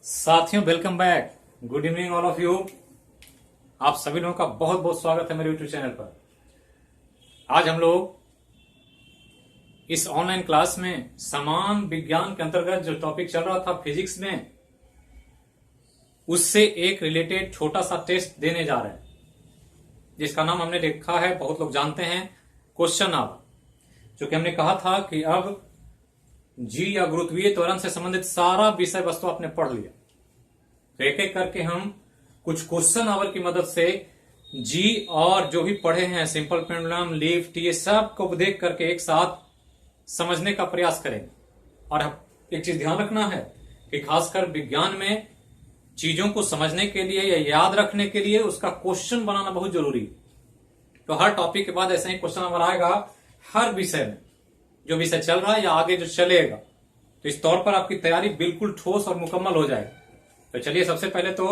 साथियों, welcome back. Good evening all of you. आप सभी लोगों का बहुत बहुत स्वागत है मेरे यूट्यूब चैनल पर। आज हम लोग इस ऑनलाइन क्लास में समान विज्ञान के अंतर्गत जो टॉपिक चल रहा था फिजिक्स में, उससे एक रिलेटेड छोटा सा टेस्ट देने जा रहे हैं, जिसका नाम हमने लिखा है, बहुत लोग जानते हैं, क्वेश्चन आवर। जो कि हमने कहा था कि अब जी या गुरुत्वीय त्वरण से संबंधित सारा विषय वस्तु आपने पढ़ लिया, तो एक एक करके हम कुछ क्वेश्चन आवर की मदद से जी और जो भी पढ़े हैं, सिंपल पेंडुलम, लिफ्ट, ये सब को देख करके एक साथ समझने का प्रयास करेंगे। और एक चीज ध्यान रखना है कि खासकर विज्ञान में चीजों को समझने के लिए या याद रखने के लिए उसका क्वेश्चन बनाना बहुत जरूरी है। तो हर टॉपिक के बाद ऐसा ही क्वेश्चन आवर आएगा, हर विषय में जो विषय चल रहा है या आगे जो चलेगा, तो इस तौर पर आपकी तैयारी बिल्कुल ठोस और मुकम्मल हो जाएगी। तो चलिए, सबसे पहले तो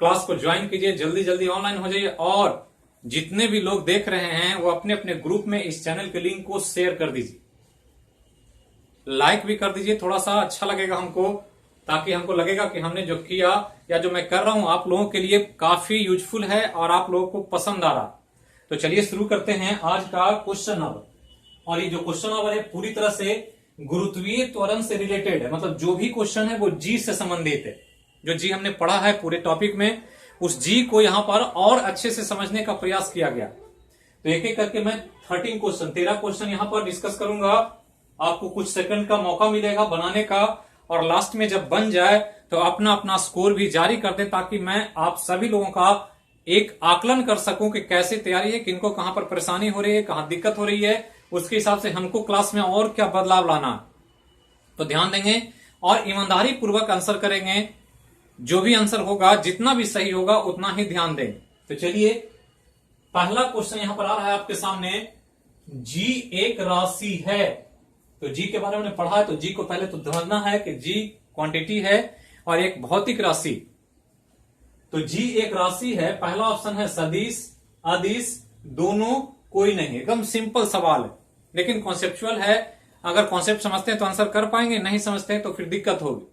क्लास को ज्वाइन कीजिए, जल्दी जल्दी ऑनलाइन हो जाइए, और जितने भी लोग देख रहे हैं वो अपने अपने ग्रुप में इस चैनल के लिंक को शेयर कर दीजिए, लाइक भी कर दीजिए, थोड़ा सा अच्छा लगेगा हमको, ताकि हमको लगेगा कि हमने जो किया या जो मैं कर रहा हूं आप लोगों के लिए काफी यूजफुल है और आप लोगों को पसंद आ रहा। तो चलिए शुरू करते हैं आज का क्वेश्चन आवर। और ये जो क्वेश्चन आवर है पूरी तरह से गुरुत्वीय त्वरण से रिलेटेड है, मतलब जो भी क्वेश्चन है वो जी से संबंधित है। जो जी हमने पढ़ा है पूरे टॉपिक में, उस जी को यहां पर और अच्छे से समझने का प्रयास किया गया। तो एक एक करके मैं 13 क्वेश्चन यहां पर डिस्कस करूंगा। आपको कुछ सेकंड का मौका मिलेगा बनाने का, और लास्ट में जब बन जाए तो अपना अपना स्कोर भी जारी कर दे, ताकि मैं आप सभी लोगों का एक आकलन कर सकूं कि कैसे तैयारी है, किनको कहां पर परेशानी हो रही है, कहां दिक्कत हो रही है, उसके हिसाब से हमको क्लास में और क्या बदलाव लाना है। तो ध्यान देंगे और ईमानदारी पूर्वक आंसर करेंगे। जो भी आंसर होगा, जितना भी सही होगा, उतना ही ध्यान देंगे। तो चलिए, पहला क्वेश्चन यहां पर आ रहा है आपके सामने। जी एक राशि है, तो जी के बारे में पढ़ा है, तो जी को पहले तो समझना है कि जी क्वांटिटी है और एक भौतिक राशि। तो जी एक राशि है। पहला ऑप्शन है सदिश, अदिश, दोनों, कोई नहीं। एकदम सिंपल सवाल है, लेकिन कॉन्सेप्चुअल है। अगर कॉन्सेप्ट समझते हैं तो आंसर कर पाएंगे, नहीं समझते हैं तो फिर दिक्कत होगी।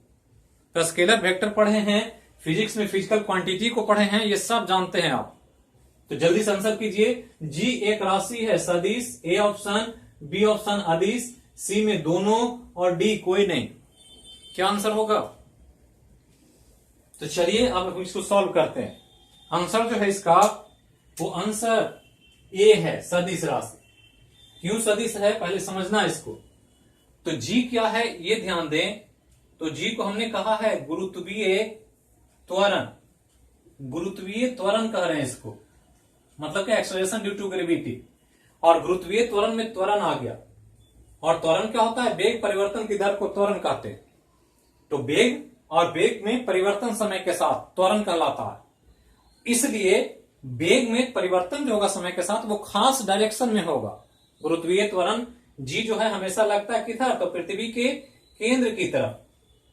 तो स्केलर वेक्टर पढ़े हैं, फिजिक्स में फिजिकल क्वांटिटी को पढ़े हैं, ये सब जानते हैं आप। तो जल्दी से आंसर कीजिए। जी एक राशि है, सदिश, ए ऑप्शन, बी ऑप्शन अदिश, सी में दोनों, और डी कोई नहीं। क्या आंसर होगा? तो चलिए अब हम इसको सॉल्व करते हैं। आंसर जो है इसका, वो आंसर ए है, सदिश राशि। क्यों सदिश है, पहले समझना है इसको। तो जी क्या है ये ध्यान दें। तो जी को हमने कहा है गुरुत्वीय त्वरण। गुरुत्वीय त्वरण कह रहे हैं इसको, मतलब कि एक्सेलरेशन ड्यू टू ग्रेविटी। और गुरुत्वीय त्वरण में त्वरण आ गया। और त्वरण क्या होता है? वेग परिवर्तन की दर को त्वरण कहते हैं। तो वेग और वेग में परिवर्तन समय के साथ त्वरण कहलाता है। इसलिए वेग में परिवर्तन जो होगा समय के साथ, वो खास डायरेक्शन में होगा। गुरुत्वीय त्वरण जी जो है हमेशा लगता है किधर? तो पृथ्वी के केंद्र की तरफ।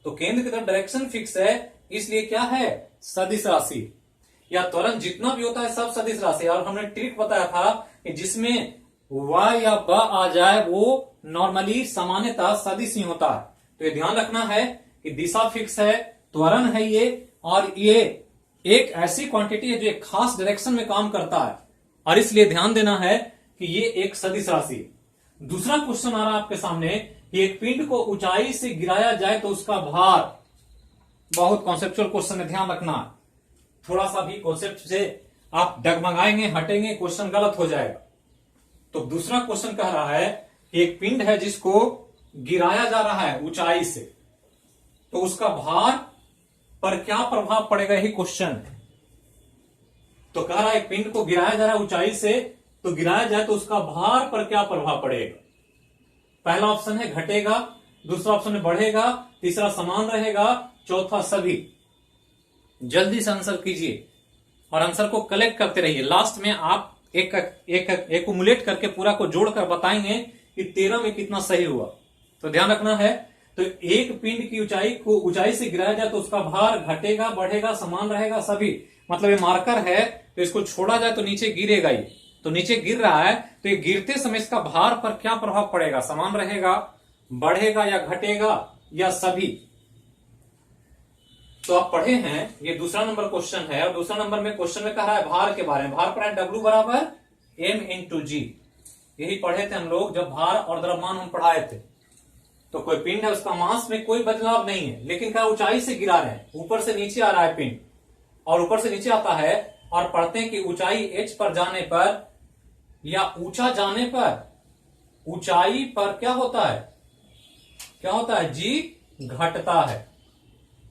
तो केंद्र की तरफ डायरेक्शन फिक्स है, इसलिए क्या है? सदिश राशि। या त्वरण जितना भी होता है सब सदिश राशि। और हमने ट्रिक बताया था कि जिसमें y या ब आ जाए वो नॉर्मली सामान्यतः सदिश ही होता है। तो ये ध्यान रखना है कि दिशा फिक्स है, त्वरण है ये, और ये एक ऐसी क्वांटिटी है जो एक खास डायरेक्शन में काम करता है, और इसलिए ध्यान देना है कि ये एक सदिश राशि है। दूसरा क्वेश्चन आ रहा है आपके सामने कि एक पिंड को ऊंचाई से गिराया जाए तो उसका भार। बहुत कॉन्सेप्चुअल क्वेश्चन है, ध्यान रखना। थोड़ा सा भी कॉन्सेप्ट से आप डगमगाएंगे, हटेंगे, क्वेश्चन गलत हो जाएगा। तो दूसरा क्वेश्चन कह रहा है कि एक पिंड है जिसको गिराया जा रहा है ऊंचाई से, तो उसका भार पर क्या प्रभाव पड़ेगा, यही क्वेश्चन है। तो कह रहा है एक पिंड को गिराया जा रहा है ऊंचाई से, तो गिराया जाए तो उसका भार पर क्या प्रभाव पड़ेगा। पहला ऑप्शन है घटेगा, दूसरा ऑप्शन है बढ़ेगा, तीसरा समान रहेगा, चौथा सभी। जल्दी से आंसर कीजिए और आंसर को कलेक्ट करते रहिए। लास्ट में आप एक एक्युमुलेट करके पूरा को जोड़कर बताएंगे कि 13 में कितना सही हुआ। तो ध्यान रखना है। तो एक पिंड की ऊंचाई को ऊंचाई से गिराया जाए तो उसका भार घटेगा, बढ़ेगा, समान रहेगा, सभी। मतलब ये मार्कर है, तो इसको छोड़ा जाए तो नीचे गिरेगा ये। तो नीचे गिर रहा है, तो ये गिरते समय इसका भार पर क्या प्रभाव पड़ेगा? समान रहेगा, बढ़ेगा या घटेगा, या सभी। तो आप पढ़े हैं, ये दूसरा नंबर क्वेश्चन है और दूसरा नंबर में क्वेश्चन में कह रहा है भार के बारे में। भार पर है W बराबर M इंटू जी। यही पढ़े थे हम लोग जब भार और द्रव्यमान हम पढ़ाए थे। तो कोई पिंड है, उसका मास में कोई बदलाव नहीं है, लेकिन क्या ऊंचाई से गिरा रहे हैं, ऊपर से नीचे आ रहा है पिंड, और ऊपर से नीचे आता है। और पढ़ते हैं कि ऊंचाई h पर जाने पर या ऊंचा जाने पर, ऊंचाई पर क्या होता है, क्या होता है, जी घटता है।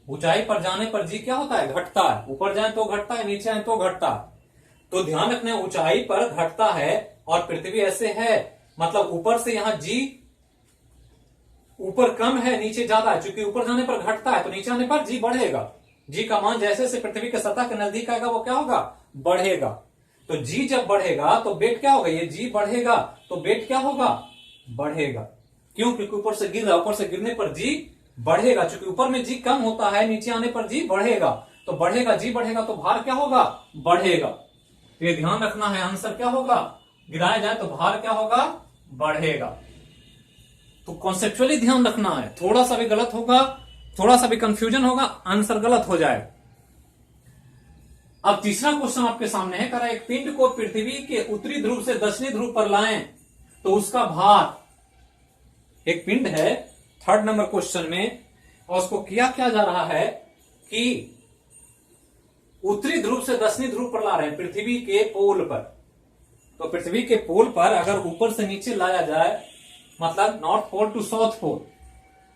ऊंचाई पर जाने पर जी क्या होता है, घटता है। ऊपर जाए तो घटता है, नीचे आए तो घटता है। तो ध्यान रखना, ऊंचाई पर घटता है और पृथ्वी ऐसे है, मतलब ऊपर से यहां जी ऊपर कम है, नीचे ज्यादा है। चूंकि ऊपर जाने पर घटता है तो नीचे आने पर जी बढ़ेगा। जी का मान जैसे जैसे पृथ्वी के सतह के नजदीक आएगा वो क्या होगा, बढ़ेगा। तो जी जब बढ़ेगा तो वेट क्या होगा, ये जी बढ़ेगा तो वेट क्या होगा, बढ़ेगा। क्यों, क्योंकि ऊपर से गिर रहा है, ऊपर से गिरने पर जी बढ़ेगा। चूंकि ऊपर में जी कम होता है, नीचे आने पर जी बढ़ेगा, तो बढ़ेगा, जी बढ़ेगा तो भार क्या होगा, बढ़ेगा। तो ये ध्यान रखना है, आंसर क्या होगा, गिराया जाए तो भार क्या होगा, बढ़ेगा। तो कॉन्सेप्चुअली ध्यान रखना है, थोड़ा सा भी गलत होगा, थोड़ा सा भी कंफ्यूजन होगा, आंसर गलत हो जाएगा। अब तीसरा क्वेश्चन आपके सामने है, करा एक पिंड को पृथ्वी के उत्तरी ध्रुव से दक्षिणी ध्रुव पर लाएं तो उसका भार, एक पिंड है थर्ड नंबर क्वेश्चन में, और उसको किया क्या जा रहा है कि उत्तरी ध्रुव से दक्षिणी ध्रुव पर ला रहे हैं, पृथ्वी के पोल पर। तो पृथ्वी के पोल पर अगर ऊपर से नीचे लाया जाए, मतलब North Pole to South Pole,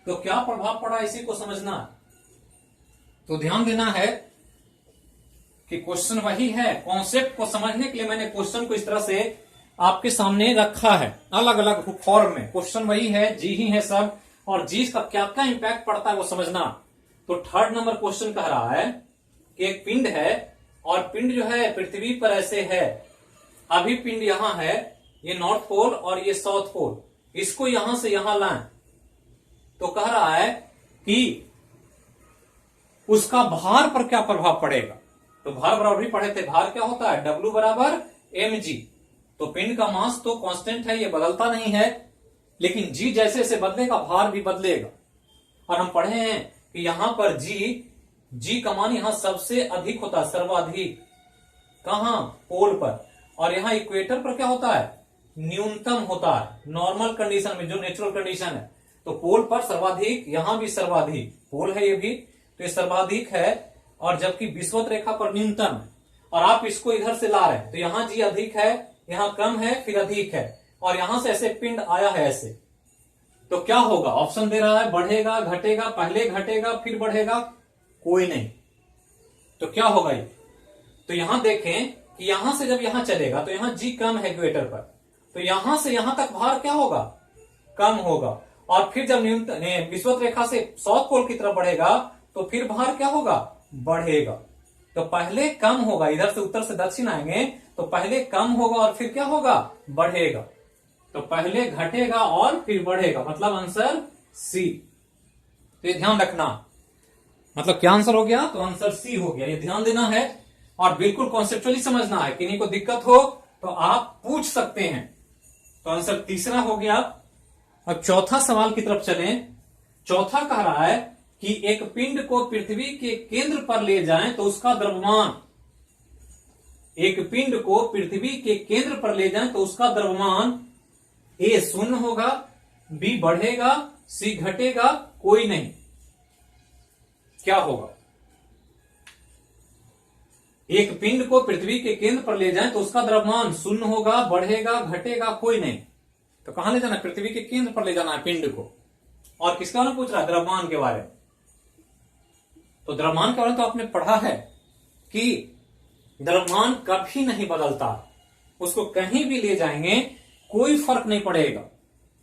तो क्या प्रभाव पड़ा, इसी को समझना। तो ध्यान देना है कि क्वेश्चन वही है, कॉन्सेप्ट को समझने के लिए मैंने क्वेश्चन को इस तरह से आपके सामने रखा है, अलग अलग फॉर्म में। क्वेश्चन वही है, जी ही है सब, और जी का क्या क्या इंपैक्ट पड़ता है वो समझना। तो थर्ड नंबर क्वेश्चन कह रहा है कि एक पिंड है और पिंड जो है पृथ्वी पर ऐसे है, अभी पिंड यहां है, ये नॉर्थ पोल और ये साउथ पोल, इसको यहां से यहां लाएं। तो कह रहा है कि उसका भार पर क्या प्रभाव पड़ेगा। तो भार बराबर भी पढ़े थे, भार क्या होता है, W बराबर mg। तो पिंड का मास तो कांस्टेंट है, ये बदलता नहीं है, लेकिन जी जैसे जैसे बदलेगा भार भी बदलेगा। और हम पढ़े हैं कि यहां पर जी का मान यहां सबसे अधिक होता है, सर्वाधिक, कहां, पोल पर। और यहां इक्वेटर पर क्या होता है, न्यूनतम होता है, नॉर्मल कंडीशन में, जो नेचुरल कंडीशन है। तो पोल पर सर्वाधिक, यहां भी सर्वाधिक, पोल है ये भी, तो ये सर्वाधिक है, और जबकि विषुवत रेखा पर न्यूनतम है। और आप इसको इधर से ला रहे हैं, तो यहां जी अधिक है, यहां कम है, फिर अधिक है, और यहां से ऐसे पिंड आया है ऐसे। तो क्या होगा, ऑप्शन दे रहा है, बढ़ेगा, घटेगा, पहले घटेगा फिर बढ़ेगा, कोई नहीं। तो क्या होगा ये, तो यहां देखें कि यहां से जब यहां चलेगा तो यहां जी कम है इक्वेटर पर, तो यहां से यहां तक भार क्या होगा, कम होगा। और फिर जब न्यूनतम विषुवत रेखा से साउथ पोल की तरफ बढ़ेगा तो फिर भार क्या होगा, बढ़ेगा। तो पहले कम होगा, इधर से उत्तर से दक्षिण आएंगे तो पहले कम होगा और फिर क्या होगा, बढ़ेगा। तो पहले घटेगा और फिर बढ़ेगा, मतलब आंसर सी। तो ये ध्यान रखना, मतलब क्या आंसर हो गया, तो आंसर सी हो गया। ये ध्यान देना है और बिल्कुल कॉन्सेप्चुअली समझना है, किन्हीं को दिक्कत हो तो आप पूछ सकते हैं। तो आंसर तीसरा हो गया। अब चौथा सवाल की तरफ चलें। चौथा कह रहा है कि एक पिंड को पृथ्वी के केंद्र पर ले जाएं तो उसका द्रव्यमान, एक पिंड को पृथ्वी के केंद्र पर ले जाएं तो उसका द्रव्यमान ए शून्य होगा, बी बढ़ेगा, सी घटेगा, कोई नहीं। क्या होगा, एक पिंड को पृथ्वी के केंद्र पर ले जाएं तो उसका द्रव्यमान शून्य होगा, बढ़ेगा, घटेगा, कोई नहीं। तो कहां ले जाना है, पृथ्वी के केंद्र पर ले जाना है पिंड को। और किसके बारे में पूछ रहा है, द्रव्यमान के बारे में। तो द्रव्यमान के बारे में तो आपने पढ़ा है कि द्रव्यमान कभी नहीं बदलता, उसको कहीं भी ले जाएंगे कोई फर्क नहीं पड़ेगा।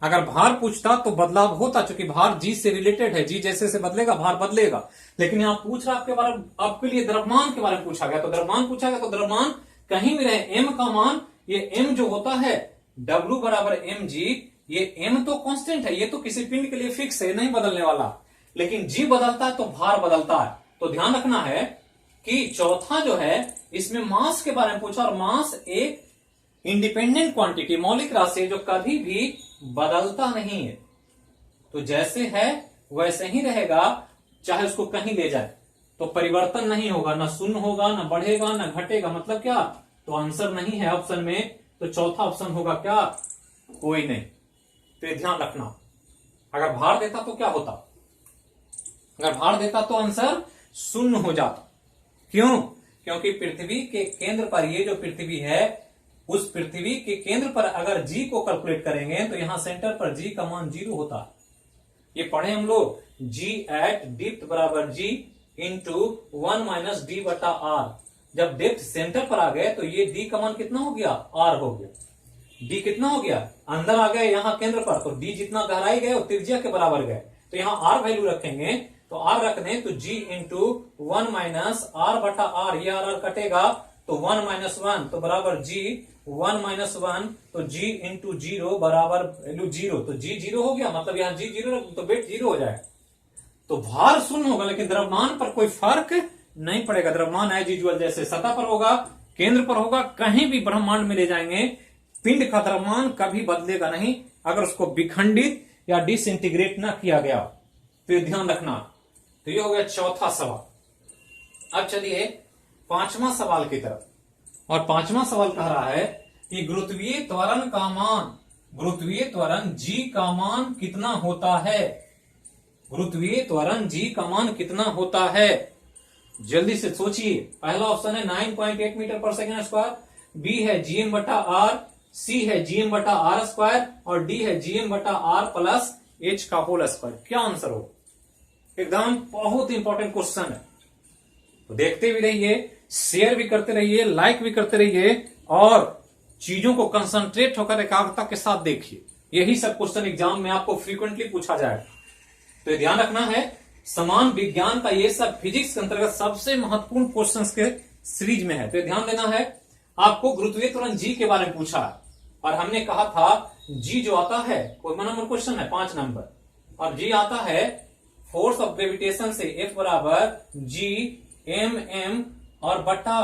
अगर भार पूछता तो बदलाव होता, क्योंकि भार जी से रिलेटेड है, जी जैसे से बदलेगा भार बदलेगा। लेकिन यहां पूछ रहा आपके बारे में, आपके लिए द्रव्यमान के बारे में पूछा गया, तो द्रव्यमान पूछा गया तो द्रव्यमान कहीं भी रहे, एम का मान, ये एम जो होता है W बराबर mg, ये m तो कांस्टेंट है, ये तो किसी पिंड के लिए फिक्स है, नहीं बदलने वाला। लेकिन g बदलता है तो भार बदलता है। तो ध्यान रखना है कि चौथा जो है इसमें मास के बारे में पूछा, और मास एक इंडिपेंडेंट क्वांटिटी, मौलिक राशि जो कभी भी बदलता नहीं है। तो जैसे है वैसे ही रहेगा, चाहे उसको कहीं ले जाए। तो परिवर्तन नहीं होगा, ना शून्य होगा, ना बढ़ेगा, ना घटेगा, मतलब क्या, तो आंसर नहीं है ऑप्शन में। तो चौथा ऑप्शन होगा क्या, कोई नहीं। तो ये ध्यान रखना, अगर भार देता तो क्या होता, अगर भार देता तो आंसर शून्य हो जाता। क्यों, क्योंकि पृथ्वी के केंद्र पर, ये जो पृथ्वी है, उस पृथ्वी के केंद्र पर अगर जी को कैलकुलेट करेंगे तो यहां सेंटर पर जी का मान 0 होता है। ये पढ़े हम लोग, जी एट डिप्थ बराबर जी इंटू 1 माइनस डी बटा आर। जब डेप्थ सेंटर पर आ गए तो ये डी का मान कितना हो गया, आर हो गया। डी कितना हो गया, अंदर आ गए यहां केंद्र पर, तो डी जितना गहराई गए वो त्रिज्या के बराबर गए। तो यहां आर वैल्यू रखेंगे, तो आर रख दें तो जी इंटू 1 माइनस आर बटा आर, ये आर कटेगा तो 1 माइनस 1 तो बराबर जी 1 माइनस 1, तो जी इंटू 0 बराबर वैल्यू 0, तो जी 0 हो गया, मतलब यहां जी 0 तो वेट 0 हो जाएगा। तो भार शून्य होगा, लेकिन द्रव्यमान पर कोई फर्क नहीं पड़ेगा। द्रव्यमान एज यूजुअल जैसे सतह पर होगा, केंद्र पर होगा, कहीं भी ब्रह्मांड में ले जाएंगे, पिंड का द्रव्यमान कभी बदलेगा नहीं अगर उसको विखंडित या डिसइंटीग्रेट ना किया गया। तो ये ध्यान रखना। तो ये हो गया चौथा सवाल। अब चलिए पांचवा सवाल की तरफ, और पांचवा सवाल कह रहा है कि गुरुत्वीय त्वरण का मान, गुरुत्वीय त्वरण जी का मान कितना होता है, गुरुत्वीय त्वरण जी का मान कितना होता है। जल्दी से सोचिए। पहला ऑप्शन है 9.8 मीटर पर सेकेंड स्क्वायर, बी है जीएम बटा आर, सी है जीएम बटा आर स्क्वायर, और डी है जीएम बटा आर प्लस एच का होल स्क्वायर। क्या आंसर हो, एकदम बहुत इंपॉर्टेंट क्वेश्चन है। तो देखते भी रहिए, शेयर भी करते रहिए, लाइक भी करते रहिए, और चीजों को कंसंट्रेट होकर एकाग्रता के साथ देखिए। यही सब क्वेश्चन एग्जाम में आपको फ्रीक्वेंटली पूछा जाएगा। तो ध्यान रखना है, समान विज्ञान का ये सब फिजिक्स के अंतर्गत सबसे महत्वपूर्ण क्वेश्चंस के सीरीज में है। तो ध्यान देना है। आपको गुरुत्वीय त्वरण जी के बारे में पूछा है, और हमने कहा था जी जो आता है, कोई नंबर क्वेश्चन है 5 नंबर, और जी आता है फोर्स ऑफ ग्रेविटेशन से, एफ बराबर जी एम एम और बटा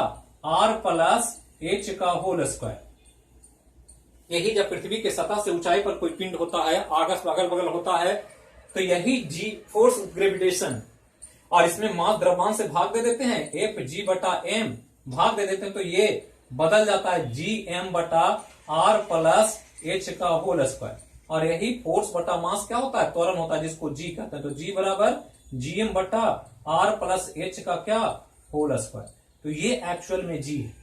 आर प्लस एच का होल स्क्वायर। यही जब पृथ्वी के सतह से ऊंचाई पर कोई पिंड होता है, आगस अगल बगल होता है, तो यही जी फोर्स ग्रेविटेशन, और इसमें मास द्रव्यमान से भाग दे देते हैं, एफ जी बटा एम भाग दे देते हैं, तो ये बदल जाता है जी एम बटा आर प्लस एच का होल स्क्वायर। और यही फोर्स बटा मास क्या होता है, त्वरण होता है, जिसको जी कहते हैं। तो जी बराबर जी एम बटा आर प्लस एच का क्या, होल स्क्वायर। तो ये एक्चुअल में जी है।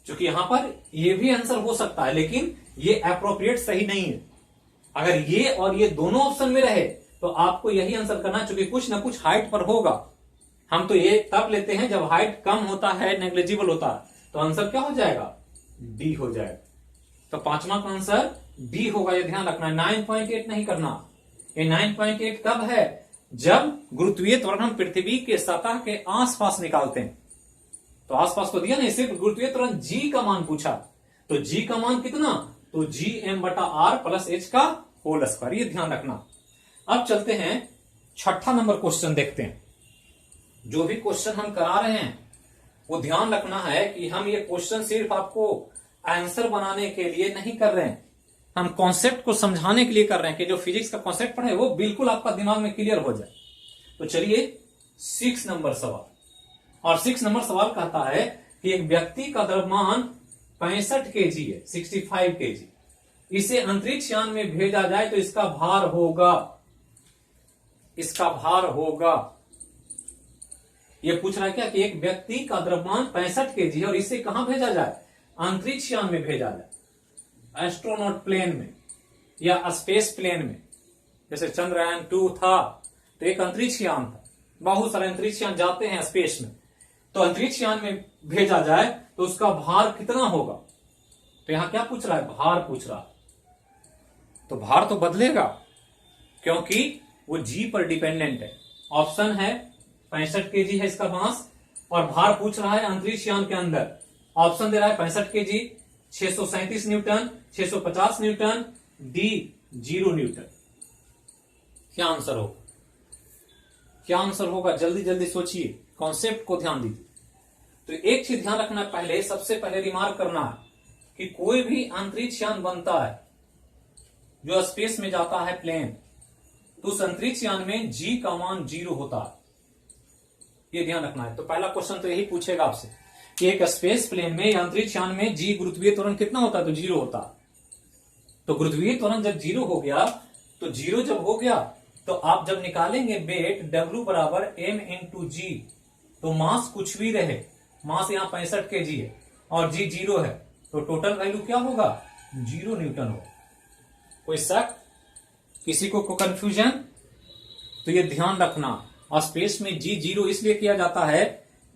क्योंकि यहां पर ये भी आंसर हो सकता है, लेकिन ये अप्रोप्रिएट सही नहीं है। अगर ये और ये दोनों ऑप्शन में रहे तो आपको यही आंसर करना, क्योंकि कुछ ना कुछ हाइट पर होगा। हम तो ये तब लेते हैं जब हाइट कम होता है, नेग्लिजिबल होता है, तो आंसर क्या हो जाएगा, डी हो जाएगा। तो पांचवा का आंसर डी होगा, ये ध्यान रखना। 9.8 नहीं करना। ये 9.8 कब है, जब गुरुत्वीय त्वरण हम पृथ्वी के सतह के आसपास निकालते हैं। तो आसपास तो दिया नहीं, सिर्फ गुरुत्वीय त्वरण जी का मान पूछा, तो जी का मान कितना, तो जी एम बटा आर प्लस एच का होल स्क्वायर, ये ध्यान रखना। अब चलते हैं छठा नंबर क्वेश्चन देखते हैं। जो भी क्वेश्चन हम करा रहे हैं वो ध्यान रखना है कि हम ये क्वेश्चन सिर्फ आपको आंसर बनाने के लिए नहीं कर रहे हैं, हम कॉन्सेप्ट को समझाने के लिए कर रहे हैं, कि जो फिजिक्स का कॉन्सेप्ट पढ़े वो बिल्कुल आपका दिमाग में क्लियर हो जाए। तो चलिए 6 नंबर सवाल, और 6 नंबर सवाल कहता है कि एक व्यक्ति का द्रव्यमान 65 केजी है, 65 केजी, इसे अंतरिक्ष यान में भेजा जाए तो इसका भार होगा, इसका भार होगा। यह पूछ रहा है क्या, कि एक व्यक्ति का द्रव्यमान 65 केजी है और इसे कहां भेजा जाए, अंतरिक्ष यान में भेजा जाए, एस्ट्रोनॉट प्लेन में या स्पेस प्लेन में। जैसे चंद्रयान 2 था तो एक अंतरिक्ष यान था, बहुत सारे अंतरिक्ष यान जाते हैं स्पेस में, तो अंतरिक्ष यान में भेजा जाए तो उसका भार कितना होगा। तो यहां क्या पूछ रहा है, भार पूछ रहा है। तो भार तो बदलेगा, क्योंकि वो जी पर डिपेंडेंट है। ऑप्शन है 65 केजी है इसका मास, और भार पूछ रहा है अंतरिक्ष यान के अंदर। ऑप्शन दे रहा है 65 KG, 637 Newton, 650 Newton, D 0 Newton. क्या आंसर होगा, क्या आंसर होगा, जल्दी जल्दी सोचिए, कॉन्सेप्ट को ध्यान दीजिए। तो एक चीज ध्यान रखना, पहले सबसे पहले रिमार्क करना है कि कोई भी अंतरिक्ष यान बनता है जो स्पेस में जाता है प्लेन, तो उस अंतरिक्ष यान में जी का मान 0 होता है। ये ध्यान रखना है। तो पहला क्वेश्चन तो यही पूछेगा आपसे कि एक स्पेस प्लेन में या अंतरिक्ष यान में जी गुरुत्वीय त्वरण कितना होता है, तो 0 होता। तो गुरुत्वीय त्वरण जब 0 हो गया, तो 0 जब हो गया तो आप जब निकालेंगे वेट W बराबर m इंटू जी, तो मास कुछ भी रहे, मास यहाँ 65 kg है और जी 0 है, तो टोटल वैल्यू क्या होगा, 0 न्यूटन होगा। कोई शक, किसी को कंफ्यूजन? तो ये ध्यान रखना, और स्पेस में जी 0 इसलिए किया जाता है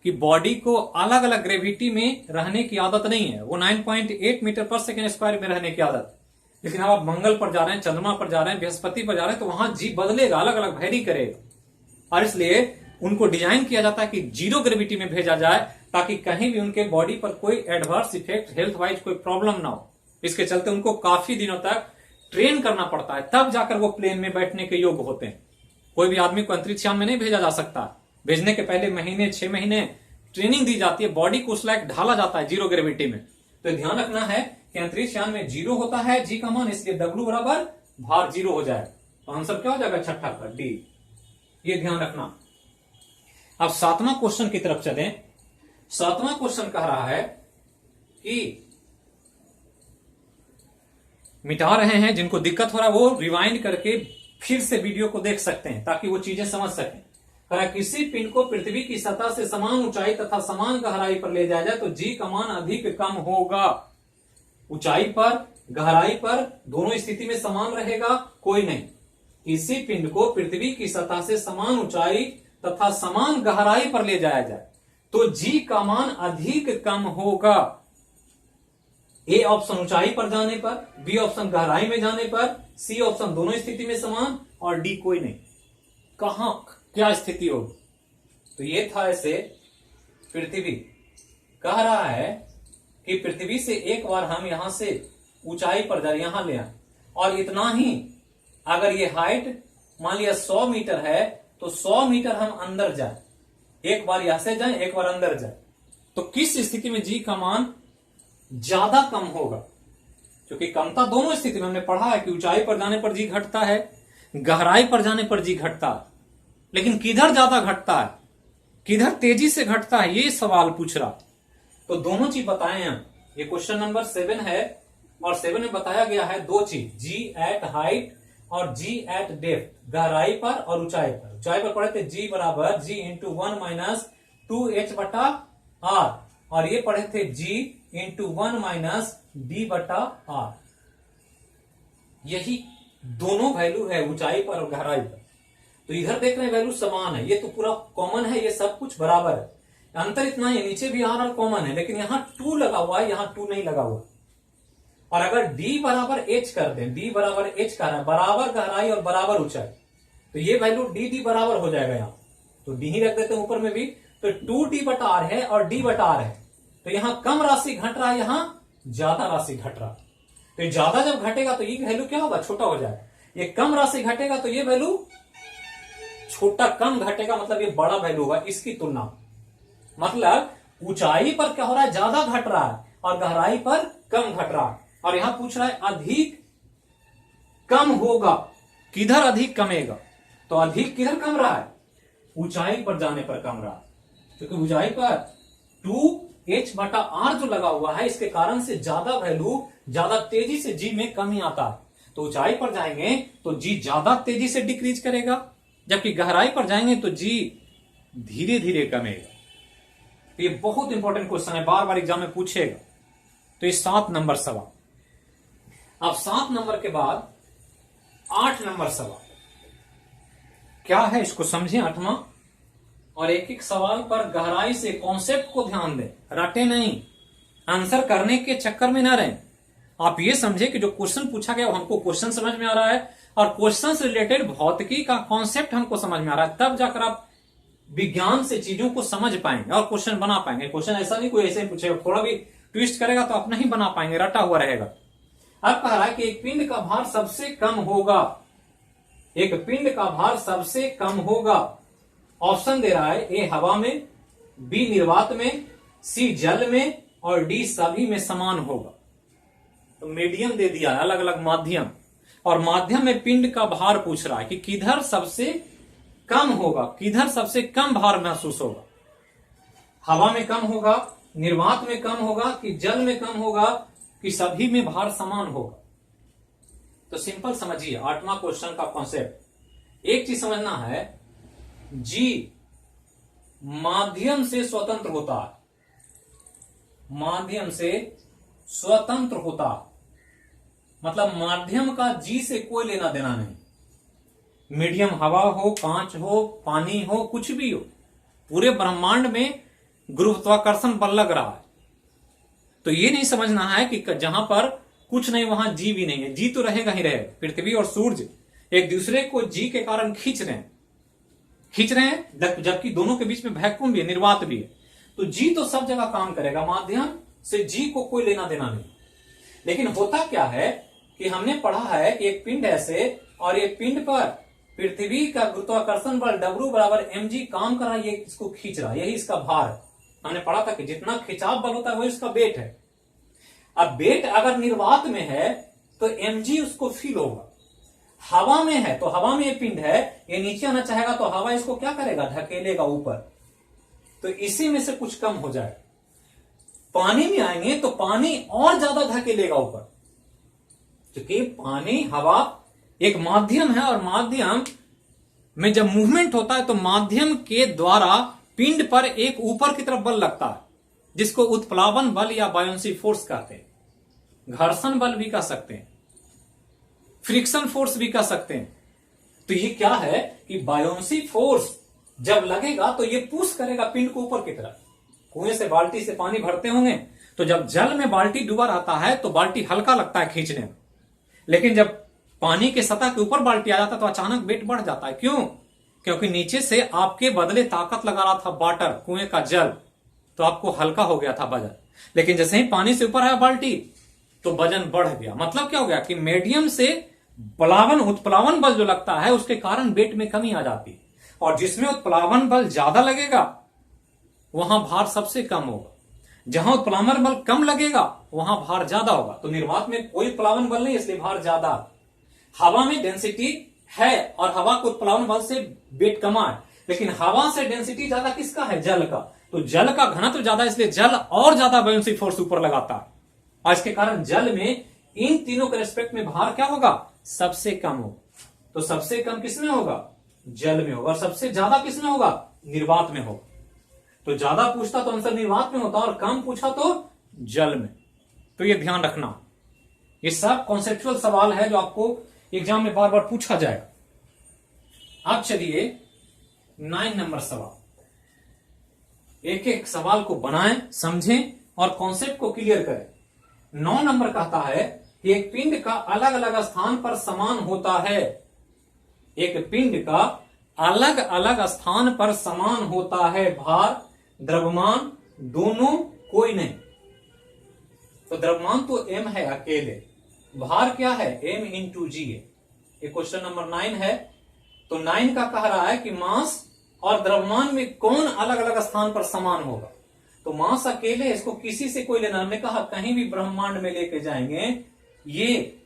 कि बॉडी को अलग अलग ग्रेविटी में रहने की आदत नहीं है। वो 9.8 मीटर पर सेकेंड स्क्वायर में रहने की आदत, लेकिन अब आप मंगल पर जा रहे हैं, चंद्रमा पर जा रहे हैं, बृहस्पति पर जा रहे हैं, तो वहां जी बदलेगा, अलग अलग वेरी करेगा। और इसलिए उनको डिजाइन किया जाता है कि 0 ग्रेविटी में भेजा जाए, ताकि कहीं भी उनके बॉडी पर कोई एडवर्स इफेक्ट, हेल्थ वाइज कोई प्रॉब्लम ना हो। इसके चलते उनको काफी दिनों तक ट्रेन करना पड़ता है, तब जाकर वो प्लेन में बैठने के योग्य होते हैं। कोई भी आदमी को अंतरिक्ष यान में नहीं भेजा जा सकता। भेजने के पहले महीने 6 महीने ट्रेनिंग दी जाती है, बॉडी को उस लायक ढाला जाता है 0 ग्रेविटी में। तो ध्यान रखना है कि अंतरिक्ष यान में 0 होता है जी का मान, इसलिए W बराबर भार 0 हो जाए। तो आंसर क्या हो जाएगा, छठा का डी। ये ध्यान रखना। अब 7वां क्वेश्चन की तरफ चलें। 7वां क्वेश्चन कह रहा है कि मिटा रहे हैं, जिनको दिक्कत हो रहा है वो रिवाइंड करके फिर से वीडियो को देख सकते हैं ताकि वो चीजें समझ सकें। कह रहा है किसी पिंड को पृथ्वी की सतह से समान ऊंचाई तथा समान गहराई पर ले जाया जाए तो जी का मान अधिक कम होगा। ऊंचाई पर, गहराई पर दोनों स्थिति में समान रहेगा, कोई नहीं। किसी पिंड को पृथ्वी की सतह से समान ऊंचाई तथा समान गहराई पर ले जाया जाए तो जी का मान अधिक कम होगा। ए ऑप्शन ऊंचाई पर जाने पर, बी ऑप्शन गहराई में जाने पर, सी ऑप्शन दोनों स्थिति में समान, और डी कोई नहीं। कहां क्या स्थिति होगी? तो ये था ऐसे पृथ्वी। कह रहा है कि पृथ्वी से एक बार हम यहां से ऊंचाई पर जा, यहां ले आए, और इतना ही अगर ये हाइट मान लिया 100 मीटर है तो 100 मीटर हम अंदर जाए, एक बार यहां से जाए एक बार अंदर जाए, तो किस स्थिति में जी का मान ज्यादा कम होगा? क्योंकि कमता दोनों स्थिति में हमने पढ़ा है कि ऊंचाई पर जाने पर जी घटता है, गहराई पर जाने पर जी घटता है, लेकिन किधर ज्यादा घटता है, किधर तेजी से घटता है, ये सवाल पूछ रहा। तो दोनों चीज बताए हम। ये क्वेश्चन नंबर 7 है, और 7 में बताया गया है 2 चीज, जी एट हाइट और जी एट डेप्थ, गहराई पर और ऊंचाई पर। ऊंचाई पर पढ़े थे जी बराबर जी इंटू 1 माइनस 2h बटा आर, और ये पढ़े थे जी इंटू 1 माइनस डी बटा आर। यही दोनों वैल्यू है ऊंचाई पर और गहराई पर। तो इधर देख रहे हैं वैल्यू समान है, ये तो पूरा कॉमन है, ये सब कुछ बराबर है। अंतर इतना है, नीचे भी आर और कॉमन है, लेकिन यहां 2 लगा हुआ है, यहां 2 नहीं लगा हुआ। और अगर डी बराबर एच कर दें, डी बराबर एच कर रहा है, बराबर गहराई और बराबर ऊंचाई, तो ये वैल्यू डी बराबर हो जाएगा। यहां तो डी ही रख देते हैं ऊपर में भी, तो 2d बटा आर है और डी बटा आर है, तो यहां कम राशि घट रहा है, यहां ज्यादा राशि घट रहा है। तो ज्यादा जब घटेगा तो ये वैल्यू क्या होगा, छोटा हो जाएगा। ये कम राशि घटेगा तो ये वैल्यू छोटा, कम घटेगा मतलब ये बड़ा वैल्यू होगा इसकी तुलना। मतलब ऊंचाई पर क्या हो रहा है, ज्यादा घट रहा है, और गहराई पर कम घट रहा है। और यहां पूछ रहा है अधिक कम होगा, किधर अधिक कमेगा? तो अधिक किधर कम रहा है, ऊंचाई पर जाने पर कम रहा है, क्योंकि ऊंचाई पर 2h बटा आर जो लगा हुआ है, इसके कारण से ज्यादा वैल्यू ज्यादा तेजी से जी में कमी आता है। तो ऊंचाई पर जाएंगे तो जी ज्यादा तेजी से डिक्रीज करेगा, जबकि गहराई पर जाएंगे तो जी धीरे धीरे कमेगा। तो ये बहुत इंपॉर्टेंट क्वेश्चन है, बार बार एग्जाम में पूछेगा। तो ये 7 नंबर सवाल। अब 7 नंबर के बाद 8 नंबर सवाल क्या है, इसको समझें 8वां, और एक एक सवाल पर गहराई से कॉन्सेप्ट को ध्यान दें, रटे नहीं, आंसर करने के चक्कर में ना रहें। आप ये समझे कि जो क्वेश्चन पूछा गया वो हमको क्वेश्चन समझ में आ रहा है, और क्वेश्चन से रिलेटेड भौतिकी का कॉन्सेप्ट हमको समझ में आ रहा है, तब जाकर आप विज्ञान से चीजों को समझ पाएंगे और क्वेश्चन बना पाएंगे। क्वेश्चन ऐसा नहीं कोई ऐसे पूछेगा, थोड़ा भी ट्विस्ट करेगा तो आप नहीं बना पाएंगे, रटा हुआ रहेगा। अब कह रहा है कि एक पिंड का भार सबसे कम होगा, एक पिंड का भार सबसे कम होगा। ऑप्शन दे रहा है, ए हवा में, बी निर्वात में, सी जल में, और डी सभी में समान होगा। तो मीडियम दे दिया अलग अलग माध्यम, और माध्यम में पिंड का भार पूछ रहा है कि किधर सबसे कम होगा, किधर सबसे कम भार महसूस होगा? हवा में कम होगा, निर्वात में कम होगा, कि जल में कम होगा, कि सभी में भार समान होगा? तो सिंपल समझिए 8वां क्वेश्चन का कॉन्सेप्ट। एक चीज समझना है, जी माध्यम से स्वतंत्र होता है, माध्यम से स्वतंत्र होता है, मतलब माध्यम का जी से कोई लेना देना नहीं। मीडियम हवा हो, कांच हो, पानी हो, कुछ भी हो, पूरे ब्रह्मांड में गुरुत्वाकर्षण बल लग रहा है। तो ये नहीं समझना है कि जहां पर कुछ नहीं वहां जी भी नहीं है। जी तो रहेगा ही रहेगा। पृथ्वी और सूर्य एक दूसरे को जी के कारण खींच रहे हैं, जबकि दोनों के बीच में वैक्यूम भी है, निर्वात भी है। तो जी तो सब जगह काम करेगा, माध्यम से जी को कोई लेना देना नहीं। लेकिन होता क्या है कि हमने पढ़ा है कि एक पिंड ऐसे, और एक पिंड पर पृथ्वी का गुरुत्वाकर्षण बल W बराबर mg काम कर रहा है, ये इसको खींच रहा है, यही इसका भार है। हमने पढ़ा था कि जितना खिंचाव बल होता है वही इसका वेट है। अब वेट अगर निर्वात में है तो mg उसको फील होगा। हवा में है तो हवा में ये पिंड है, ये नीचे आना चाहेगा तो हवा इसको क्या करेगा, धकेलेगा ऊपर, तो इसी में से कुछ कम हो जाएगा। पानी में आएंगे तो पानी और ज्यादा धकेलेगा ऊपर, क्योंकि पानी हवा एक माध्यम है, और माध्यम में जब मूवमेंट होता है तो माध्यम के द्वारा पिंड पर एक ऊपर की तरफ बल लगता है, जिसको उत्प्लावन बल या बायोंसी फोर्स कहते हैं। घर्षण बल भी कह सकते हैं, फ्रिक्शन फोर्स भी कह सकते हैं। तो ये क्या है कि बायोंसी फोर्स जब लगेगा तो ये पुश करेगा पिंड को ऊपर की तरफ। कुएं से बाल्टी से पानी भरते होंगे, तो जब जल में बाल्टी डूबा रहता है तो बाल्टी हल्का लगता है खींचने में, लेकिन जब पानी के सतह के ऊपर बाल्टी आ जाता है तो अचानक वेट बढ़ जाता है। क्यों? क्योंकि नीचे से आपके बदले ताकत लगा रहा था वाटर, कुएं का जल, तो आपको हल्का हो गया था वजन। लेकिन जैसे ही पानी से ऊपर आया बाल्टी तो वजन बढ़ गया। मतलब क्या हो गया कि मीडियम से उत्प्लावन बल जो लगता है उसके कारण वेट में कमी आ जाती है, और जिसमें उत्प्लावन बल ज्यादा लगेगा वहां भार सबसे कम होगा, जहां उत्प्लावन बल कम लगेगा वहां भार ज्यादा होगा। तो निर्वात में कोई उत्प्लावन बल नहीं, इसलिए भार ज्यादा। हवा में डेंसिटी है और हवा को उत्प्लावन बल से वेट कमा है, लेकिन हवा से डेंसिटी ज्यादा किसका है, जल का। तो जल का घनत्व ज्यादा, इसलिए जल और ज्यादा बायोंसी फोर्स ऊपर लगाता है, और इसके कारण जल में इन तीनों के रेस्पेक्ट में भार क्या होगा, सबसे कम होगा। तो सबसे कम किसमें होगा, जल में होगा, और सबसे ज्यादा किसमें होगा, निर्वात में होगा। तो ज्यादा पूछता तो आंसर निर्वात में होता, और कम पूछा तो जल में। तो ये ध्यान रखना, ये सब कॉन्सेप्चुअल सवाल है जो आपको एग्जाम में बार बार पूछा जाएगा। अब चलिए 9 नंबर सवाल, एक एक सवाल को बनाएं, समझें और कॉन्सेप्ट को क्लियर करें। 9 नंबर कहता है कि एक पिंड का अलग अलग स्थान पर समान होता है, एक पिंड का अलग अलग स्थान पर समान होता है भार, द्रव्यमान दोनों कोई नहीं। तो द्रव्यमान तो m है अकेले, भार क्या है, m इंटू जी है। ये क्वेश्चन नंबर 9 है। तो 9 का कह रहा है कि मास और द्रव्यमान में कौन अलग अलग स्थान पर समान होगा। तो मास अकेले, इसको किसी से कोई लेना, हमने कहा कहीं भी ब्रह्मांड में लेके जाएंगे ये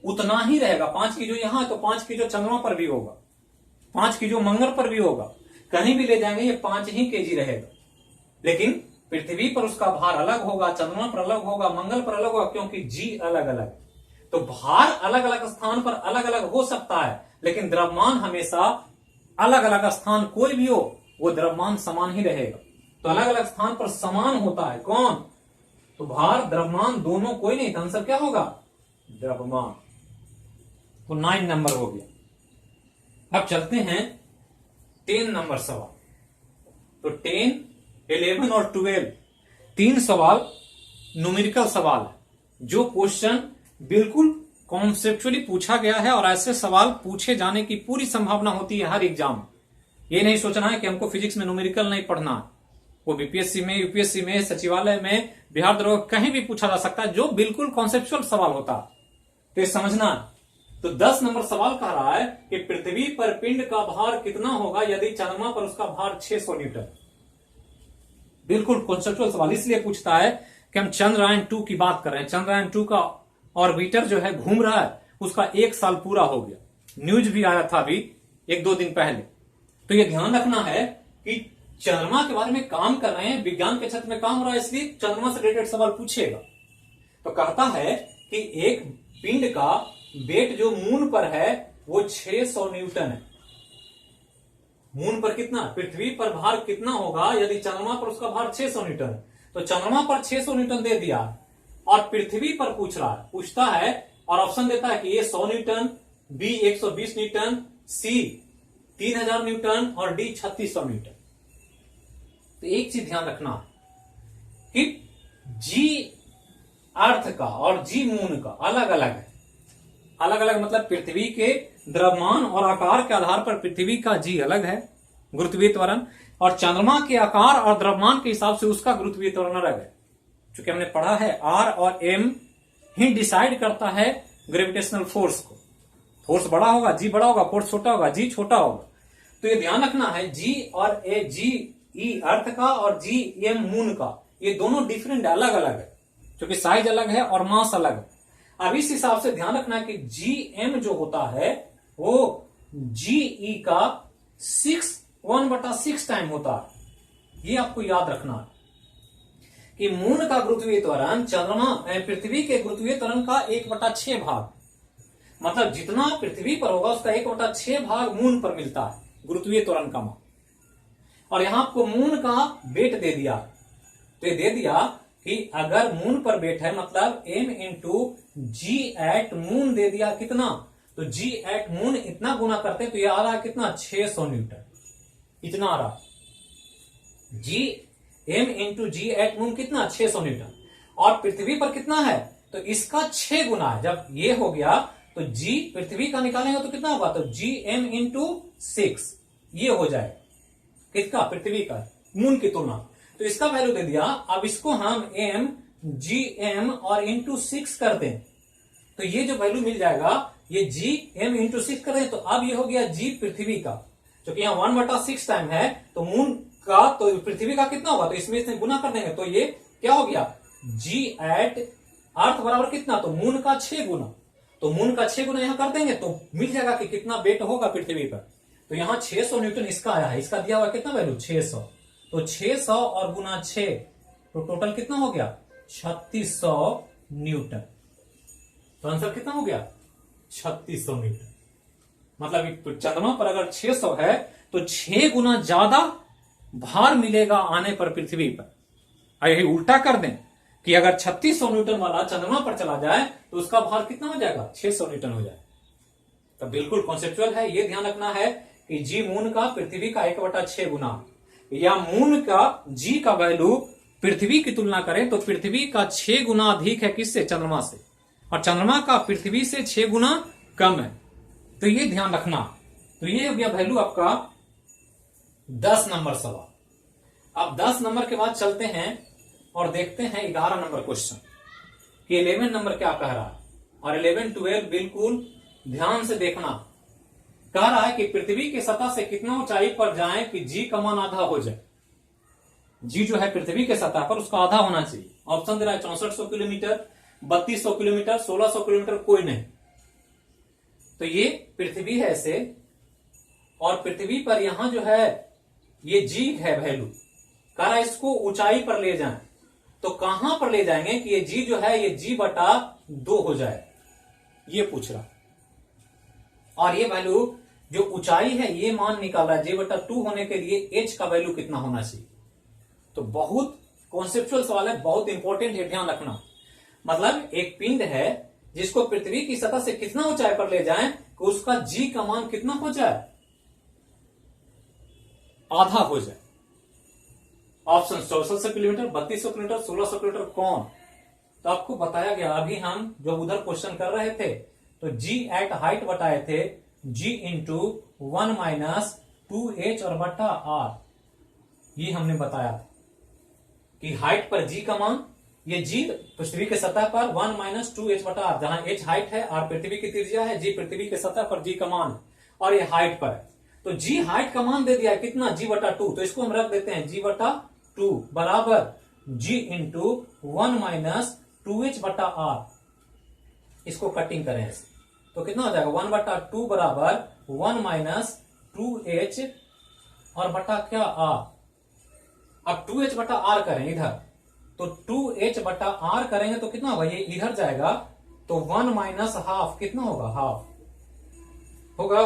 उतना ही रहेगा। 5 की जो यहां तो 5 की जो चंद्रमा पर भी होगा, 5 की जो मंगल पर भी होगा, कहीं भी ले जाएंगे ये 5 ही केजी रहेगा। लेकिन पृथ्वी पर उसका भार अलग होगा, चंद्रमा पर अलग होगा, मंगल पर अलग होगा, क्योंकि जी अलग अलग। तो भार अलग अलग स्थान पर अलग अलग हो सकता है, लेकिन द्रव्यमान हमेशा अलग अलग स्थान कोई भी हो वो द्रव्यमान समान ही रहेगा। तो अलग अलग स्थान पर समान होता है कौन, तो भार द्रव्यमान दोनों कोई नहीं। आंसर क्या होगा, द्रव्यमान। तो 9 नंबर हो गया। अब चलते हैं 10 नंबर सवाल। तो 10, 11 और 12 तीन सवाल न्यूमेरिकल सवाल है, जो क्वेश्चन बिल्कुल कॉन्सेप्चुअली पूछा गया है, और ऐसे सवाल पूछे जाने की पूरी संभावना होती है हर एग्जाम। ये नहीं सोचना है कि हमको फिजिक्स में न्यूमेरिकल नहीं पढ़ना है, वो बीपीएससी में, यूपीएससी में, सचिवालय में, बिहार दरोगा कहीं भी पूछा जा सकता है, जो बिल्कुल कॉन्सेप्चुअल सवाल होता है। तो ये समझना। तो 10 नंबर सवाल कह रहा है कि पृथ्वी पर पिंड का भार कितना होगा यदि चंद्रमा पर उसका भार 600 न्यूटन। बिल्कुल कॉन्सेप्चुअल सवाल इसलिए पूछता है कि हम चंद्रयान 2 की बात कर रहे हैं। चंद्रयान 2 का ऑर्बिटर जो है घूम रहा है, उसका 1 साल पूरा हो गया। न्यूज भी आया था अभी 1-2 दिन पहले। तो ये ध्यान रखना है कि चंद्रमा के बारे में काम कर रहे हैं, विज्ञान के क्षेत्र में काम हो रहा है, इसलिए चंद्रमा से रिलेटेड सवाल पूछेगा। तो कहता है कि एक पिंड का वेट जो मून पर है वो 600 न्यूटन है। मून पर कितना, पृथ्वी पर भार कितना होगा यदि चंद्रमा पर उसका भार 600 न्यूटन। तो चंद्रमा पर 600 न्यूटन दे दिया और पृथ्वी पर पूछता है और ऑप्शन देता है कि ए 100 न्यूटन, बी 120 न्यूटन, सी 3000 न्यूटन और डी 3600 न्यूटन। तो एक चीज ध्यान रखना कि जी अर्थ का और जी मून का अलग अलग है। अलग अलग मतलब पृथ्वी के द्रव्यमान और आकार के आधार पर पृथ्वी का जी अलग है, गुरुत्वीय त्वरण, और चंद्रमा के आकार और द्रव्यमान के हिसाब से उसका गुरुत्वीय त्वरण अलग है। चूंकि हमने पढ़ा है आर और एम ही डिसाइड करता है ग्रेविटेशनल फोर्स को। फोर्स बड़ा होगा, जी बड़ा होगा, फोर्स छोटा होगा, जी छोटा होगा। तो ये ध्यान रखना है, जी और ए, जी ई अर्थ का और जी एम मून का, ये दोनों डिफरेंट अलग अलग है, क्योंकि साइज अलग है और मास अलग है। अब इस हिसाब से ध्यान रखना है कि जी एम जो होता है वो जी ई का 1/6 टाइम होता है। ये आपको याद रखना है कि मून का गुरुत्वीय त्वरण पृथ्वी के गुरुत्वीय त्वरण का 1/6 भाग, मतलब जितना पृथ्वी पर होगा उसका 1/6 भाग मून पर मिलता है गुरुत्वीय त्वरण का मान। और यहां आपको मून का वेट दे दिया, तो ये दे दिया कि अगर मून पर वेट है मतलब m into g at moon दे दिया कितना, तो जी एट मून इतना गुना करते तो ये आ रहा है कितना, 600 न्यूटन, इतना आ रहा। G m into g at moon कितना, 600 न्यूटन। और पृथ्वी पर कितना है, तो इसका 6 गुना है। जब ये हो गया तो जी पृथ्वी का निकालेंगे तो कितना होगा, तो जी एम इंटू 6 ये हो जाए किसका, पृथ्वी का, मून की तुलना। तो इसका वैल्यू दे दिया। अब इसको हम एम जी एम और इंटू 6 कर दें तो ये जो वैल्यू मिल जाएगा, ये जी एम इंटू 6 कर दें तो अब ये हो गया जी पृथ्वी का, क्योंकि यहाँ 1/6 टाइम है तो मून का, तो पृथ्वी का कितना होगा, तो इसमें गुना कर देंगे तो ये क्या हो गया, जी एट अर्थ बराबर कितना, तो मून का 6 गुना। तो मून का 6 गुना यहां कर देंगे तो मिल जाएगा कि कितना वेट होगा पृथ्वी पर। तो यहां 600 न्यूटन इसका आया है, इसका दिया हुआ कितना वैल्यू, 600। तो 600 और गुना 6 तो टोटल कितना हो गया, 3600 न्यूटन। तो आंसर कितना हो गया, 3600 न्यूटन। मतलब चंद्रमा पर अगर 600 है तो 6 गुना ज्यादा भार मिलेगा आने पर पृथ्वी पर। यही उल्टा कर दें कि अगर 3600 न्यूटन वाला चंद्रमा पर चला जाए तो उसका भार कितना हो जाएगा, 600 न्यूटन हो जाए। तो बिल्कुल कॉन्सेप्चुअल है, ये ध्यान रखना है कि जी मून का पृथ्वी का 1/6 गुना, या मून का जी का वैल्यू पृथ्वी की तुलना करें तो पृथ्वी का 6 गुना अधिक है किससे, चंद्रमा से, और चंद्रमा का पृथ्वी से 6 गुना कम है। तो ये ध्यान रखना। तो ये हो गया वैल्यू आपका 10 नंबर सवाल। अब 10 नंबर के बाद चलते हैं और देखते हैं 11 नंबर क्वेश्चन कि 11 नंबर क्या कह रहा है। और 11, 12 बिल्कुल ध्यान से देखना। कह रहा है कि पृथ्वी की सतह से कितना ऊंचाई पर जाएं कि जी का मान आधा हो जाए। जी जो है पृथ्वी के सतह पर उसका आधा होना चाहिए। ऑप्शन दे रहा है 6400 किलोमीटर, 3200 किलोमीटर, 1600 किलोमीटर, कोई नहीं। तो ये पृथ्वी है ऐसे, और पृथ्वी पर यहां जो है ये जी है वैल्यू। कह रहा है इसको ऊंचाई पर ले जाएं, तो कहां पर ले जाएंगे कि ये जी जो है ये G/2 हो जाए, ये पूछ रहा। और ये वैल्यू जो ऊंचाई है ये मान निकाल रहा है, J/2 होने के लिए H का वैल्यू कितना होना चाहिए। तो बहुत कॉन्सेप्चुअल सवाल है, बहुत इंपॉर्टेंट है, ध्यान रखना। मतलब एक पिंड है जिसको पृथ्वी की सतह से कितना ऊंचाई पर ले जाएं कि उसका जी का मान कितना हो जाए, आधा हो जाए। ऑप्शन 6400 किलोमीटर, 3200 किलोमीटर, 1600 किलोमीटर, कौन? तो आपको बताया गया, अभी हम जो उधर क्वेश्चन कर रहे थे तो जी एट हाइट बताए थे, जी इंटू 1 माइनस 2h और बटा आर, ये हमने बताया था कि हाइट पर जी का मान, ये जी पृथ्वी के सतह पर 1 माइनस 2h बटा आर, जहां h हाइट है, आर पृथ्वी की त्रिज्या है, जी पृथ्वी के सतह पर जी का मान, और ये हाइट पर है। तो जी हाइट का मान दे दिया कितना, G/2, तो इसको हम रख देते हैं G/2 बराबर जी इंटू 1 माइनस 2h बटा आर। इसको कटिंग करें ऐसे तो कितना हो जाएगा, 1/2 बराबर 1 माइनस 2h और बटा क्या आर। अब 2h बटा आर करें इधर, तो 2h बटा आर करेंगे तो कितना होगा, ये इधर जाएगा तो 1 माइनस हाफ कितना होगा, हाफ होगा।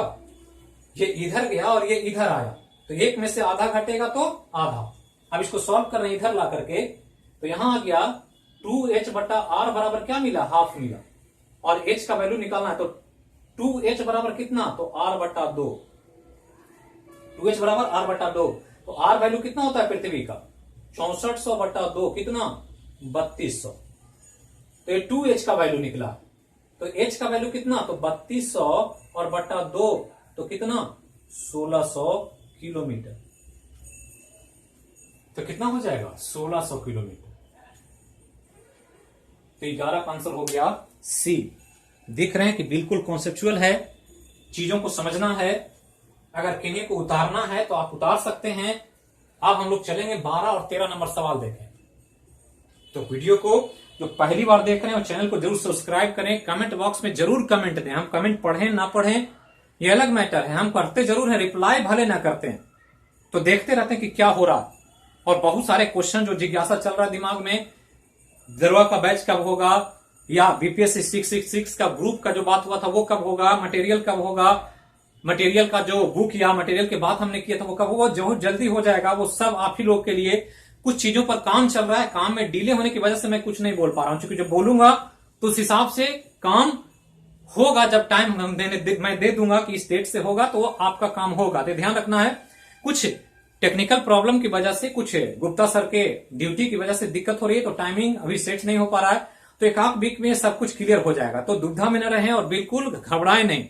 ये इधर गया और ये इधर आया, तो एक में से आधा घटेगा तो आधा। अब इसको सॉल्व कर रहे हैं इधर ला करके, तो यहां आ गया 2h बटा आर बराबर क्या मिला, हाफ मिला। और h का वैल्यू निकालना है, तो 2h बराबर कितना, तो आर बटा 2। 2h बराबर आर बटा 2, तो आर वैल्यू कितना होता है पृथ्वी का, 6400 बटा 2 कितना, 3200। तो ये 2h का वैल्यू निकला, तो h का वैल्यू कितना, तो 3200 और बटा 2 तो कितना, 1600 किलोमीटर। तो कितना हो जाएगा, 1600 किलोमीटर। तो 11 का आंसर हो गया सी। दिख रहे हैं कि बिल्कुल कॉन्सेप्चुअल है, चीजों को समझना है, अगर किन्हीं को उतारना है तो आप उतार सकते हैं। अब हम लोग चलेंगे 12 और 13 नंबर सवाल देखें। तो वीडियो को जो पहली बार देख रहे हैं और चैनल को जरूर सब्सक्राइब करें, कमेंट बॉक्स में जरूर कमेंट दें। हम कमेंट पढ़ें ना पढ़ें ये अलग मैटर है, हम करते जरूर हैं, रिप्लाई भले ना करते हैं, तो देखते रहते हैं कि क्या हो रहा। और बहुत सारे क्वेश्चन जो जिज्ञासा चल रहा है दिमाग में, दरवा का बैच कब होगा, या बीपीएससी 666 का ग्रुप का जो बात हुआ था वो कब होगा, मटेरियल कब होगा, मटेरियल का जो बुक या मटेरियल के बात हमने किया था वो कब होगा, जो जल्दी हो जाएगा वो सब आप ही लोग के लिए। कुछ चीजों पर काम चल रहा है, काम में डिले होने की वजह से मैं कुछ नहीं बोल पा रहा हूं, क्योंकि जब बोलूंगा तो उस हिसाब से काम होगा। जब टाइम मैं दे दूंगा कि इस डेट से होगा तो आपका काम होगा। तो ध्यान रखना है, कुछ टेक्निकल प्रॉब्लम की वजह से, कुछ गुप्ता सर के ड्यूटी की वजह से दिक्कत हो रही है, तो टाइमिंग अभी सेट नहीं हो पा रहा है। तो एक आध वीक में सब कुछ क्लियर हो जाएगा, तो दुविधा में न रहें और बिल्कुल घबराएं नहीं,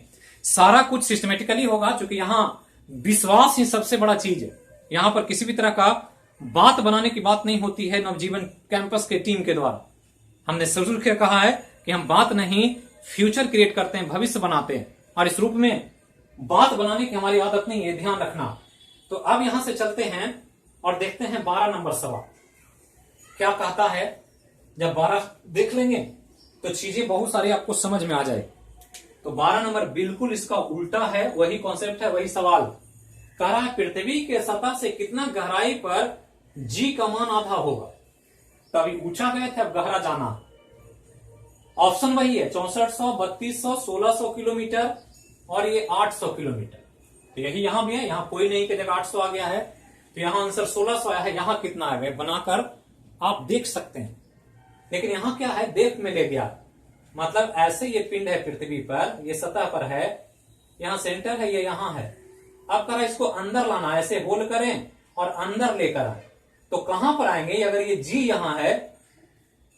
सारा कुछ सिस्टमेटिकली होगा। क्योंकि यहाँ विश्वास ही सबसे बड़ा चीज है, यहां पर किसी भी तरह का बात बनाने की बात नहीं होती है। नवजीवन कैंपस के टीम के द्वारा हमने शुरू से कहा है कि हम बात नहीं, फ्यूचर क्रिएट करते हैं, भविष्य बनाते हैं, और इस रूप में बात बनाने की हमारी आदत नहीं है, ध्यान रखना। तो अब यहां से चलते हैं और देखते हैं 12 नंबर सवाल क्या कहता है। जब 12 देख लेंगे तो चीजें बहुत सारी आपको समझ में आ जाए। तो 12 नंबर बिल्कुल इसका उल्टा है, वही कॉन्सेप्ट है, वही सवाल। कह रहा है पृथ्वी के सतह से कितना गहराई पर जी का मान आधा होगा। तो अभी ऊंचा गए थे, अब गहरा जाना। ऑप्शन वही है, 6400, 3200, 1600 किलोमीटर और ये 800 किलोमीटर। तो यही यहां भी है, यहां कोई नहीं के जगह 800 आ गया है, तो यहां आंसर 1600 आया है। यहां कितना आ गया बनाकर आप देख सकते हैं, लेकिन यहां क्या है, देख में ले गया, मतलब ऐसे ये पिंड है पृथ्वी पर, ये सतह पर है, यहां सेंटर है, ये यहां है। अब करा इसको अंदर लाना, ऐसे होल करें और अंदर लेकर आए, तो कहां पर आएंगे, अगर ये जी यहां है,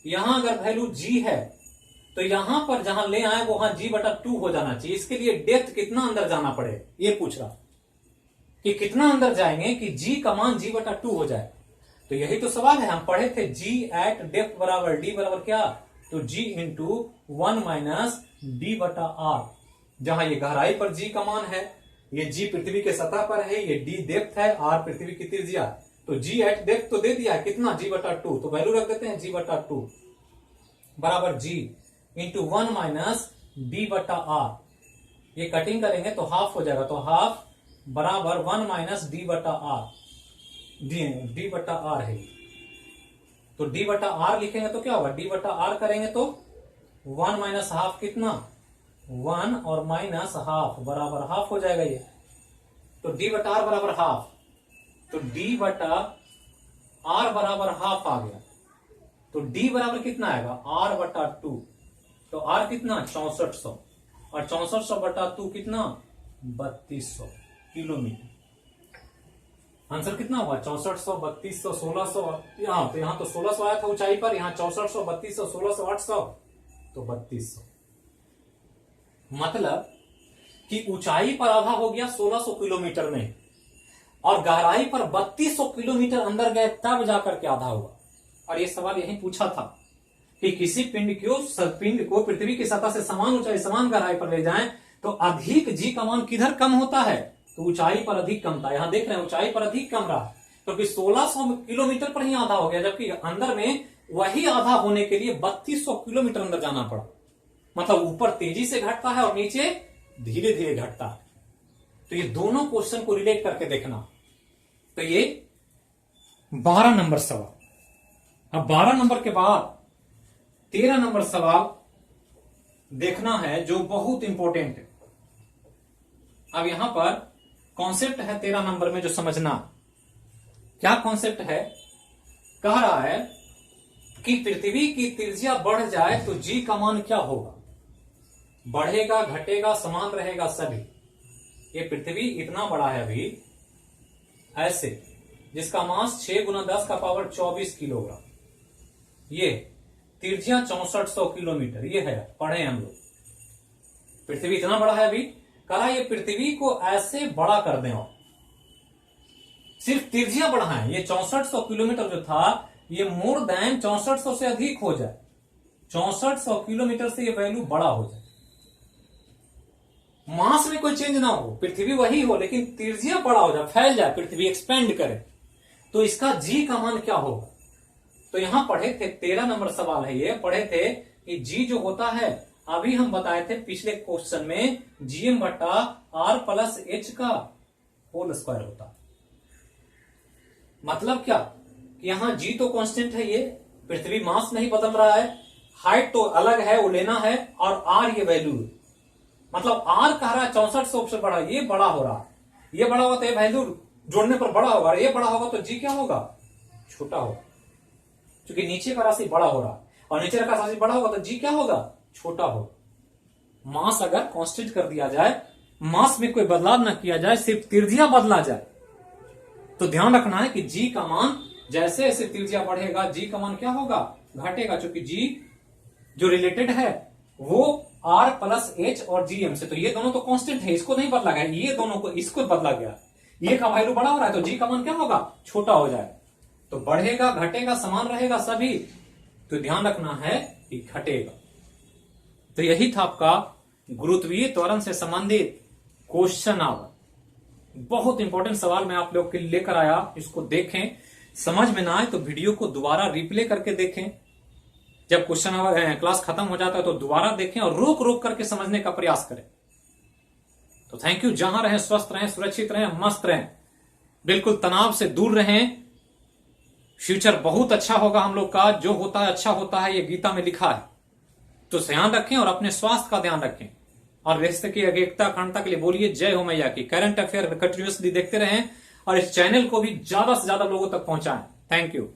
यहां अगर वैल्यू जी है तो यहां पर जहां ले आए वहां जी बटा 2 हो जाना चाहिए। इसके लिए डेप्थ कितना अंदर जाना पड़े, ये पूछ रहा कि कितना अंदर जाएंगे कि जी का मान जी बटा 2 हो जाए। तो यही तो सवाल है, हम पढ़े थे जी एट डेप्थ बराबर डी बराबर क्या, तो जी इंटू 1 माइनस डी बटा आर। जहां ये गहराई पर जी का मान है, ये जी पृथ्वी के सतह पर है, ये डी डेप्थ है, आर पृथ्वी की त्रिज्या, तो जी एट डेप्थ तो दे दिया है कितना, जी बटा 2, तो वैल्यू रख देते हैं जी बटा 2 बराबर जी इंटू 1 माइनस डी बटा आर। ये कटिंग करेंगे तो हाफ हो जाएगा, तो हाफ बराबर 1 माइनस डी बटा आर, डी बटा आर है। तो डी बटा आर लिखेंगे तो क्या होगा, डी बटा आर करेंगे तो 1 माइनस हाफ कितना, 1 और माइनस हाफ बराबर हाफ हो जाएगा ये। तो डी बटा आर बराबर हाफ, तो डी बटा आर बराबर हाफ आ गया। तो डी बराबर कितना आएगा, आर बटा 2, तो आर कितना 6400 और 6400 बटा 2 कितना 3200 किलोमीटर। आंसर कितना हुआ, 6400, 3200, 1600। तो यहां तो 1600 आया था ऊंचाई पर, यहां 6400, 3200, 1600, 800, तो 3200। मतलब कि ऊंचाई पर आधा हो गया 1600 किलोमीटर में, और गहराई पर 3200 किलोमीटर अंदर गए तब जाकर के आधा हुआ। और ये सवाल यही पूछा था कि किसी पिंड को पृथ्वी की सतह से समान ऊंचाई समान गहराई पर ले जाएं तो अधिक जी का मान किधर कम होता है, तो ऊंचाई पर अधिक कम था। यहां देख रहे हैं ऊंचाई पर अधिक कम रहा, क्योंकि 1600 किलोमीटर पर ही आधा हो गया, जबकि अंदर में वही आधा होने के लिए 3200 किलोमीटर अंदर जाना पड़ा। मतलब ऊपर तेजी से घटता है और नीचे धीरे धीरे घटता है। तो ये दोनों क्वेश्चन को रिलेट करके देखना, तो ये 12 नंबर सवाल। अब 12 नंबर के बाद 13 नंबर सवाल देखना है जो बहुत इंपॉर्टेंट है। अब यहां पर कॉन्सेप्ट है 13 नंबर में जो समझना। क्या कॉन्सेप्ट है? कह रहा है कि पृथ्वी की त्रिज्या बढ़ जाए तो जी का मान क्या होगा? बढ़ेगा, घटेगा, समान रहेगा, सभी। ये पृथ्वी इतना बड़ा है अभी, ऐसे, जिसका मास 6 × 10 का पावर 24 किलोग्राम। ये त्रिज्या 6400 किलोमीटर। ये है, पढ़े हम लोग। पृथ्वी इतना बड़ा है अभी, कहा ये पृथ्वी को ऐसे बड़ा कर दें और सिर्फ त्रिज्या बढ़ाएं। ये 6400 किलोमीटर जो था, ये मोर देन 6400 से अधिक हो जाए। 6400 किलोमीटर से ये वैल्यू बड़ा हो जाए। मास में कोई चेंज ना हो, पृथ्वी वही हो, लेकिन त्रिज्या बड़ा हो जाए, फैल जाए, पृथ्वी एक्सपेंड करे, तो इसका जी का मान क्या होगा? तो यहां पढ़े थे, 13 नंबर सवाल है ये, पढ़े थे कि जी जो होता है, अभी हम बताए थे पिछले क्वेश्चन में, GM बट्टा R प्लस H का होल स्क्वायर होता। मतलब क्या कि यहां जी तो कांस्टेंट है, ये पृथ्वी मास नहीं बदल रहा है, हाइट तो अलग है, वो लेना है, और R ये वैल्यू, मतलब R कह रहा है 6400 से बड़ा, ये बड़ा हो रहा है, ये बड़ा होगा तो ये वैल्यू जोड़ने पर बड़ा होगा, ये बड़ा होगा तो जी क्या होगा? छोटा होगा, क्योंकि नीचे का राशि बड़ा हो रहा है, और नीचे का राशि बड़ा होगा तो जी क्या होगा? छोटा होगा। मास अगर कांस्टेंट कर दिया जाए, मास में कोई बदलाव ना किया जाए, सिर्फ त्रिज्या बदला जाए, तो ध्यान रखना है कि जी का मान जैसे जैसे त्रिज्या बढ़ेगा, जी का मान क्या होगा? घटेगा, क्योंकि जी जो रिलेटेड है वो R प्लस H और GM से, तो ये दोनों तो कांस्टेंट है, इसको नहीं बदला गया, ये दोनों को, इसको बदला गया, ये का वैल्यू बड़ा हो रहा है, तो जी का मान क्या होगा? छोटा हो जाए। तो बढ़ेगा, घटेगा, समान रहेगा, सभी, तो ध्यान रखना है कि घटेगा। तो यही था आपका गुरुत्वीय त्वरण से संबंधित क्वेश्चन आवर। बहुत इंपॉर्टेंट सवाल मैं आप लोग के लिए लेकर आया, इसको देखें। समझ में ना आए तो वीडियो को दोबारा रिप्ले करके देखें, जब क्वेश्चन आवर क्लास खत्म हो जाता है तो दोबारा देखें और रोक रोक करके समझने का प्रयास करें। तो थैंक यू। जहां रहें स्वस्थ रहें, सुरक्षित रहें, मस्त रहें, बिल्कुल तनाव से दूर रहें। फ्यूचर बहुत अच्छा होगा हम लोग का, जो होता है अच्छा होता है, ये गीता में लिखा है। तो ध्यान रखें और अपने स्वास्थ्य का ध्यान रखें, और देश की एकता अखंडता के लिए बोलिए जय हो मैया की। करंट अफेयर कंटिन्यूअसली देखते रहें और इस चैनल को भी ज्यादा से ज्यादा लोगों तक पहुंचाएं। Thank you.